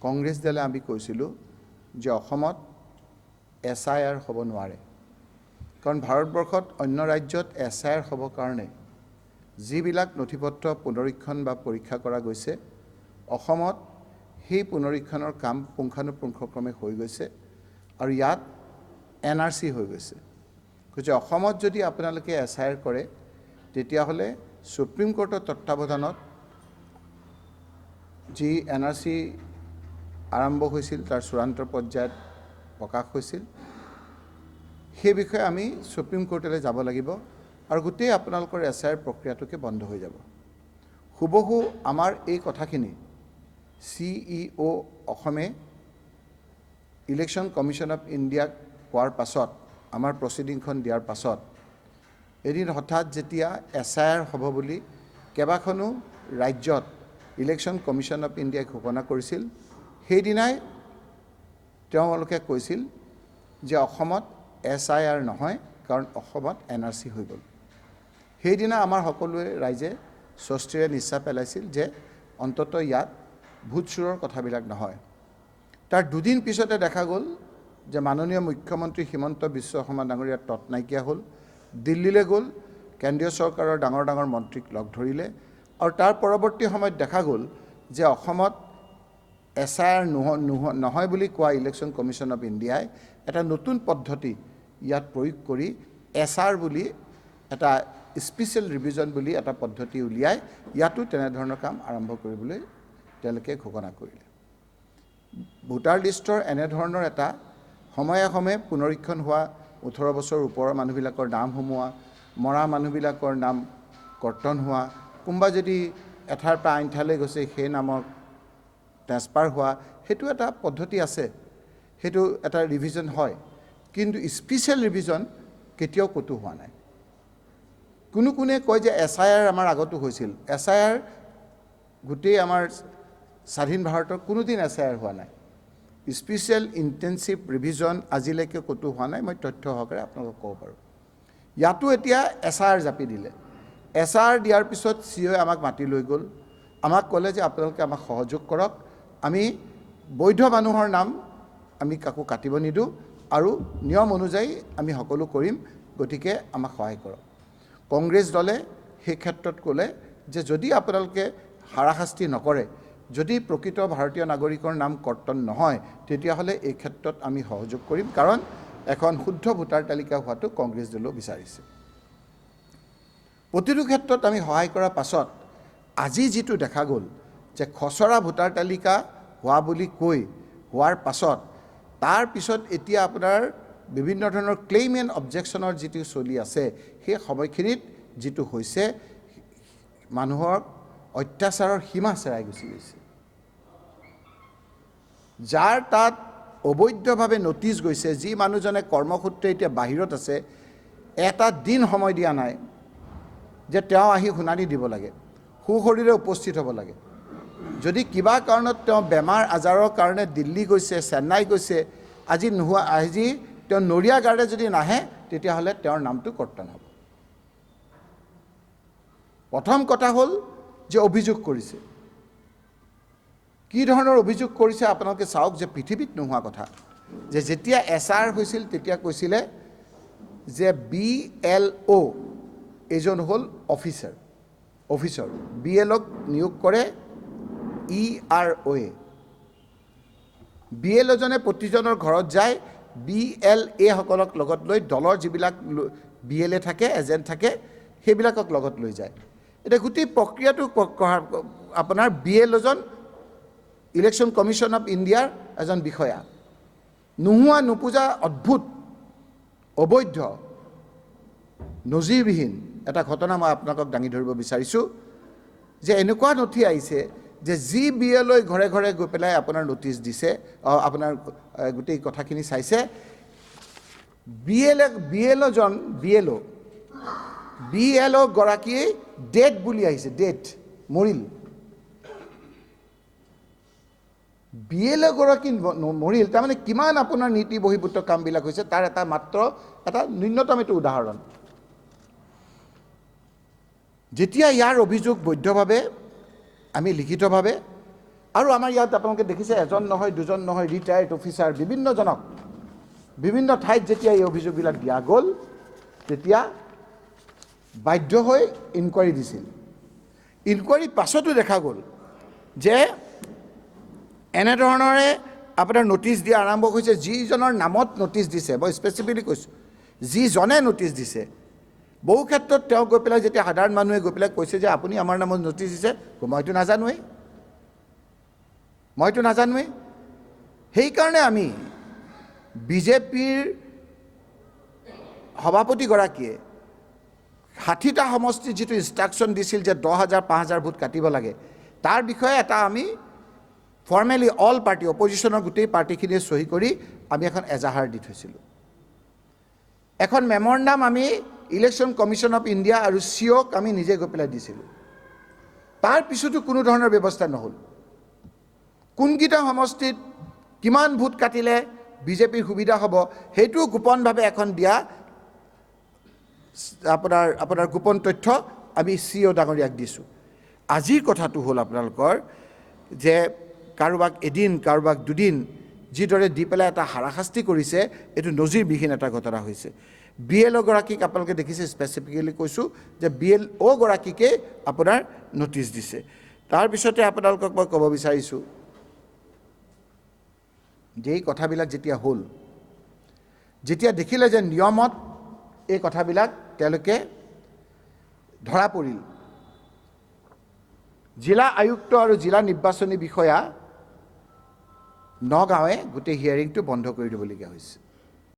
কংগ্ৰেছ দলে আমি কৈছিলোঁ যে অসমত SIR হ'ব নোৱাৰে কাৰণ ভাৰতবৰ্ষত অন্য ৰাজ্যত SIR হ'বৰ কাৰণে যিবিলাক নথিপত্ৰ পুনৰীক্ষণ বা পৰীক্ষা কৰা গৈছে অসমত সেই পুনৰীক্ষণৰ কাম পুংখানুপুংখক্ৰমে হৈ গৈছে আৰু ইয়াত NRC হৈ গৈছে কৈছে অসমত যদি আপোনালোকে SIR কৰে তেতিয়াহ'লে সুপ্ৰিম কোৰ্টৰ তত্ত্বাৱধানত যি NRC আৰম্ভ হৈছিল তাৰ চূড়ান্ত পৰ্যায়ত প্ৰকাশ হৈছিল সেই বিষয়ে আমি সুপ্ৰিম কোৰ্টলৈ যাব লাগিব আৰু গোটেই আপোনালোকৰ SIR প্ৰক্ৰিয়াটোকে বন্ধ হৈ যাব হুবহু আমাৰ এই কথাখিনি CEO অসমে ইলেকশ্যন কমিশ্যন অফ ইণ্ডিয়াক কোৱাৰ পাছত আমাৰ প্ৰচিডিংখন দিয়াৰ পাছত এদিন হঠাৎ যেতিয়া SIR হ'ব বুলি কেইবাখনো ৰাজ্যত ইলেকশ্যন কমিশ্যন অফ ইণ্ডিয়াই ঘোষণা কৰিছিল সেইদিনাই তেওঁলোকে কৈছিল যে অসমত SIR নহয় কাৰণ অসমত NRC হৈ গ'ল সেইদিনা আমাৰ সকলোৱে ৰাইজে স্বস্তিৰে নিশ্চয় পেলাইছিল যে অন্তত ইয়াত ভূতচুৰৰ কথাবিলাক নহয় তাৰ দুদিন পিছতে দেখা গ'ল যে মাননীয় মুখ্যমন্ত্ৰী হিমন্ত বিশ্ব শৰ্মা ডাঙৰীয়াৰ তৎ নাইকিয়া হ'ল দিল্লীলৈ গ'ল কেন্দ্ৰীয় চৰকাৰৰ ডাঙৰ ডাঙৰ মন্ত্ৰীক লগ ধৰিলে আৰু তাৰ পৰৱৰ্তী সময়ত দেখা গ'ল যে অসমত SIR নহয় বুলি কোৱা ইলেকশ্যন কমিশ্যন অফ ইণ্ডিয়াই এটা নতুন পদ্ধতি ইয়াত প্ৰয়োগ কৰি SR বুলি এটা স্পেচিয়েল ৰিভিজন বুলি এটা পদ্ধতি উলিয়াই ইয়াতো তেনেধৰণৰ কাম আৰম্ভ কৰিবলৈ তেওঁলোকে ঘোষণা কৰিলে ভোটাৰ লিষ্টৰ এনেধৰণৰ এটা সময়ে সময়ে পুনৰীক্ষণ হোৱা 18 বছৰ ওপৰৰ মানুহবিলাকৰ নাম সোমোৱা মৰা মানুহবিলাকৰ নাম কৰ্তন হোৱা কোনোবা যদি এঠাইৰ পৰা আন ঠাইলৈ গৈছে সেই নামৰ ট্ৰান্সফাৰ হোৱা সেইটো এটা পদ্ধতি আছে সেইটো এটা ৰিভিজন হয় কিন্তু স্পেচিয়েল ৰিভিজন কেতিয়াও ক'তো হোৱা নাই কোনে কয় যে SIR আমাৰ আগতো হৈছিল SIR গোটেই আমাৰ স্বাধীন ভাৰতৰ কোনোদিন SIR হোৱা নাই স্পেচিয়েল ইণ্টেনচিভ ৰিভিজন আজিলৈকে ক'তো হোৱা নাই মই তথ্য সহকাৰে আপোনালোকক ক'ব পাৰোঁ ইয়াতো এতিয়া SIR জাপি দিলে SIR দিয়াৰ পিছত CEO আমাক মাতি লৈ গ'ল আমাক ক'লে যে আপোনালোকে আমাক সহযোগ কৰক আমি বৈধ মানুহৰ নাম আমি কাকো কাটিব নিদিওঁ আৰু নিয়ম অনুযায়ী আমি সকলো কৰিম গতিকে আমাক সহায় কৰক কংগ্ৰেছ দলে সেই ক্ষেত্ৰত ক'লে যে যদি আপোনালোকে হাৰাশাস্তি নকৰে যদি প্ৰকৃত ভাৰতীয় নাগৰিকৰ নাম কৰ্তন নহয় তেতিয়াহ'লে এই ক্ষেত্ৰত আমি সহযোগ কৰিম কাৰণ এখন শুদ্ধ ভোটাৰ তালিকা হোৱাটো কংগ্ৰেছ দলেও বিচাৰিছে প্ৰতিটো ক্ষেত্ৰত আমি সহায় কৰাৰ পাছত আজি যিটো দেখা গ'ল যে খচৰা ভোটাৰ তালিকা হোৱা বুলি কৈ হোৱাৰ পাছত তাৰ পিছত এতিয়া আপোনাৰ বিভিন্ন ধৰণৰ ক্লেইম এণ্ড অবজেকশ্যনৰ যিটো চলি আছে সেই সময়খিনিত যিটো হৈছে মানুহৰ অত্যাচাৰৰ সীমা চেৰাই গুচি গৈছে যাৰ তাত অবৈধভাৱে নটিচ গৈছে যি মানুহজনে কৰ্মসূত্ৰে এতিয়া বাহিৰত আছে এটা দিন সময় দিয়া নাই যে তেওঁ আহি শুনানি দিব লাগে সুশৰীৰে উপস্থিত হ'ব লাগে যদি কিবা কাৰণত তেওঁ বেমাৰ আজাৰৰ কাৰণে দিল্লী গৈছে চেন্নাই গৈছে আজি তেওঁ নৰিয়া গাৰ্ডে যদি নাহে তেতিয়াহ'লে তেওঁৰ নামটো কৰ্তন হ'ব প্ৰথম কথা হ'ল যে অভিযোগ কৰিছে কি ধৰণৰ অভিযোগ কৰিছে আপোনালোকে চাওক যে পৃথিৱীত নোহোৱা কথা যে যেতিয়া SR হৈছিল তেতিয়া কৈছিলে যে BLO এজন হ'ল অফিচাৰ BLOক নিয়োগ কৰে EROয়ে BLO জনে প্ৰতিজনৰ ঘৰত যায় BLA সকলক লগত লৈ দলৰ যিবিলাক BLA থাকে এজেণ্ট থাকে সেইবিলাকক লগত লৈ যায় এটা গোটেই প্ৰক্ৰিয়াটো আপোনাৰ BLO জন ইলেকশ্যন কমিশ্যন অফ ইণ্ডিয়াৰ এজন বিষয়া নোহোৱা নোপোজা অদ্ভুত অবৈধ নজিৰবিহীন এটা ঘটনা মই আপোনালোকক দাঙি ধৰিব বিচাৰিছোঁ যে এনেকুৱা নথি আহিছে যে যি BLO ঘৰে ঘৰে গৈ পেলাই আপোনাৰ নটিচ দিছে আপোনাৰ গোটেই কথাখিনি চাইছে BLO গৰাকী ডেড বুলি আহিছে ডেড মৰিল BLO গৰাকী মৰিল তাৰমানে কিমান আপোনাৰ নীতি বহিৰ্ভূত কামবিলাক হৈছে তাৰ এটা মাত্ৰ এটা ন্যূনতম এইটো উদাহৰণ যেতিয়া ইয়াৰ অভিযোগ বৈধভাৱে আমি লিখিতভাৱে আৰু আমাৰ ইয়াত আপোনালোকে দেখিছে এজন নহয় দুজন নহয় ৰিটায়াৰ্ড অফিচাৰ বিভিন্নজনক বিভিন্ন ঠাইত যেতিয়া এই অভিযোগবিলাক দিয়া গ'ল তেতিয়া বাধ্য হৈ ইনকুৱাৰী দিছিল ইনকুৱাৰীৰ পাছতো দেখা গ'ল যে এনেধৰণৰে আপোনাৰ নটিচ দিয়া আৰম্ভ হৈছে যিজনৰ নামত নটিচ দিছে মই স্পেচিফিকলি কৈছোঁ যিজনে নটিচ দিছে বহু ক্ষেত্ৰত তেওঁ গৈ পেলাই যেতিয়া সাধাৰণ মানুহে গৈ পেলাই কৈছে যে আপুনি আমাৰ নামত নটিচ দিছে মইতো নাজানোৱেই সেইকাৰণে আমি বিজেপিৰ সভাপতিগৰাকীয়ে ৬০টা সমষ্টিত যিটো ইনষ্ট্ৰাকশ্যন দিছিল যে ১০,০০০ ৫,০০০ ভোট কাটিব লাগে তাৰ বিষয়ে এটা আমি ফৰ্মেলি অল পাৰ্টি অপজিশ্যনৰ গোটেই পাৰ্টিখিনিয়ে চহী কৰি আমি এখন এজাহাৰ দি থৈছিলোঁ এখন মেমৰেণ্ডাম আমি ইলেকশ্যন কমিশ্যন অফ ইণ্ডিয়া আৰু চিঅ'ক আমি নিজে গৈ পেলাই দিছিলোঁ তাৰ পিছতো কোনো ধৰণৰ ব্যৱস্থা নহ'ল কোনকেইটা সমষ্টিত কিমান ভোট কাটিলে বিজেপিৰ সুবিধা হ'ব সেইটোও গোপনভাৱে এখন দিয়া আপোনাৰ গোপন তথ্য আমি চিঅ' ডাঙৰীয়াক দিছোঁ আজিৰ কথাটো হ'ল আপোনালোকৰ যে কাৰোবাক এদিন কাৰোবাক দুদিন যিদৰে দি পেলাই এটা হাৰাশাস্তি কৰিছে এইটো নজিৰবিহীন এটা ঘটনা হৈছে BLOগৰাকীক আপোনালোকে দেখিছে স্পেচিফিকেলি কৈছোঁ যে BLOগৰাকীকে আপোনাৰ নটিচ দিছে তাৰপিছতে আপোনালোকক মই ক'ব বিচাৰিছোঁ যে এই কথাবিলাক যেতিয়া হ'ল যেতিয়া দেখিলে যে নিয়মত এই কথাবিলাক তেওঁলোকে ধৰা পৰিল জিলা আয়ুক্ত আৰু জিলা নিৰ্বাচনী বিষয়া নগাঁৱে গোটেই হিয়াৰিংটো বন্ধ কৰি দিবলগীয়া হৈছে